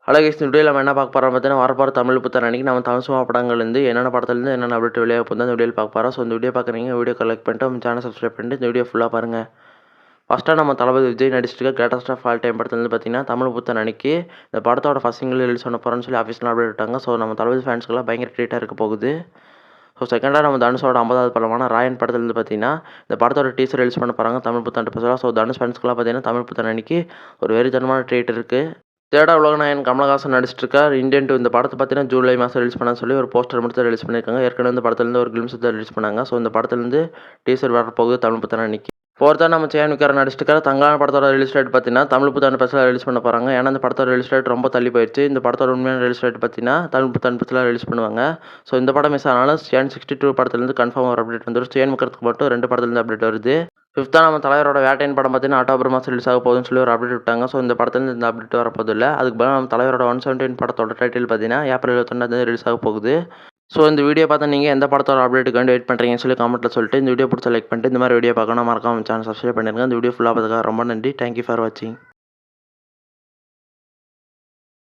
Hello guys, இந்த வீடியோவில் நம்ம என்ன பார்க்க போகிறோம் பார்த்தீங்கன்னா, வரப்போகிற தமிழ் புத்தாண்டு அன்றைக்கி நம்ம தமிழ் சினிமா படங்கள்லேருந்து என்னென்ன படத்துலேருந்து என்னென்ன அப்டேட் வெளியாக போகுது இந்த வீடியோவில் பார்க்க போகிறோம். ஸோ இந்த வீடியோ பார்க்குறீங்க, வீடியோ கலெக்ட் பண்ணிட்டு நம்ம சேனல் சப்ஸ்கிரைப் பண்ணிட்டு இந்த வீடியோ ஃபுல்லாக பாருங்கள். ஃபஸ்ட்டாக நம்ம தளபதி விஜய் நடிச்சிருக்க கிரேட்டஸ்ட் ஆஃப் ஆல் டைம் படத்துலேருந்து பார்த்தீங்கன்னா, தமிழ் புத்தாண்டு அன்றைக்கி இந்த படத்தோட ஃபஸ்ட் சிங்கிள் ரிலீஸ் பண்ண போகிறோன்னு சொல்லி ஆஃபீஸில் அப்டேட் விட்டாங்க. ஸோ நம்ம தளபதி ஃபேன்ஸ்க்குலாம் பயங்கர ட்ரீட்டாக இருக்க போகுது. ஸோ செகண்டாக நம்ம தனுஷோட 50வது படமான ராயன் படத்துலேருந்து பார்த்தீங்கன்னா, இந்த படத்தோட டீசர் ரிலீஸ் பண்ண போகிறாங்க தமிழ் புத்தாண்டு ஸ்பெஷலாக. ஸோ தனுஷ் ஃபேன்ஸ்க்குலாம் பார்த்தீங்கன்னா தமிழ் புத்தாண்டு அன்றைக்கி ஒரு வெறித்தனமான ட்ரீட் இருக்குது. தேர்டா உலகநாயகன் கமலஹாசன் நடிச்சிட்ருக்கார் இந்தியன் 2. இந்த படத்தை பார்த்தீங்கன்னா ஜூலை மாதம் ரிலீஸ் பண்ண சொல்லி ஒரு போஸ்டர் மட்டும் ரிலீஸ் பண்ணியிருக்காங்க. ஏற்கனவே இந்த படத்துலேருந்து ஒரு கிளிம்ஸ் தான் ரிலீஸ் பண்ணாங்க. ஸோ இந்த படத்துலேருந்து டீசர் வரப்போகுது தமிழ் புத்தாண்டு அன்றைக்கி. ஃபோர்த்தாக நம்ம சேன் விக்கார் நடிச்சிருக்காரு. தங்கான படத்தோட ரிலீஸ் டேட் பார்த்தீங்கன்னா தமிழ் புத்தாண்டு ஸ்பெஷலாக ரிலீஸ் பண்ண போகிறாங்க. ஏன்னா இந்த படத்தோட ரிலீஸ் டேட் ரொம்ப தள்ளி போயிடுச்சு. இந்த படத்தோட உண்மையான ரிலீஸ் டேட் பார்த்தீங்கன்னா தமிழ் புத்தாண்டு ஸ்பெஷலாக ரிலீஸ் பண்ணுவாங்க. ஸோ இந்த படம் மிஸ் ஆனாலும் சேன் 62 படத்துலேருந்து கன்ஃபார்ம் ஒரு அப்டேட் வந்துடும். சேன் விக்கிறதுக்கு மட்டும் 2 படத்துலேருந்து அப்டேட் வருது. ஃபிஃப்த்தாக நம்ம தலைவரோட வேட்டையின் படம் பார்த்தீங்கன்னா அக்டோபர் மாதம் ரிலீஸ் ஆக போகுதுன்னு சொல்லி ஒரு அப்டேட் விட்டாங்க. ஸோ இந்த படத்துலேருந்து இந்த அப்டேட் வரப்போது இல்லை. அதுக்கு பதிலாக நம்ம தலைவரோட 117 படத்தோட டைட்டில் பார்த்தீங்கன்னா ஏப்ரல் 21 ரிலீஸ் ஆக போகுது. ஸோ இந்த வீடியோ பார்த்தா நீங்கள் எந்த படத்தோட அப்டேட்டுக்கு வேண்டி வெயிட் பண்ணுறீங்கன்னு சொல்லி கமெண்ட்டில் சொல்லிட்டு இந்த வீடியோ பிடிச்ச லைக் பண்ணிட்டு இந்த மாதிரி வீடியோ பார்க்கணும் மறக்காம சேனல் சப்ஸ்கிரைப் பண்ணிருங்க. இந்த வீடியோ ஃபுல்லாக பார்த்துக்க ரொம்ப நன்றி. தேங்க்யூ ஃபார் வாட்சிங்.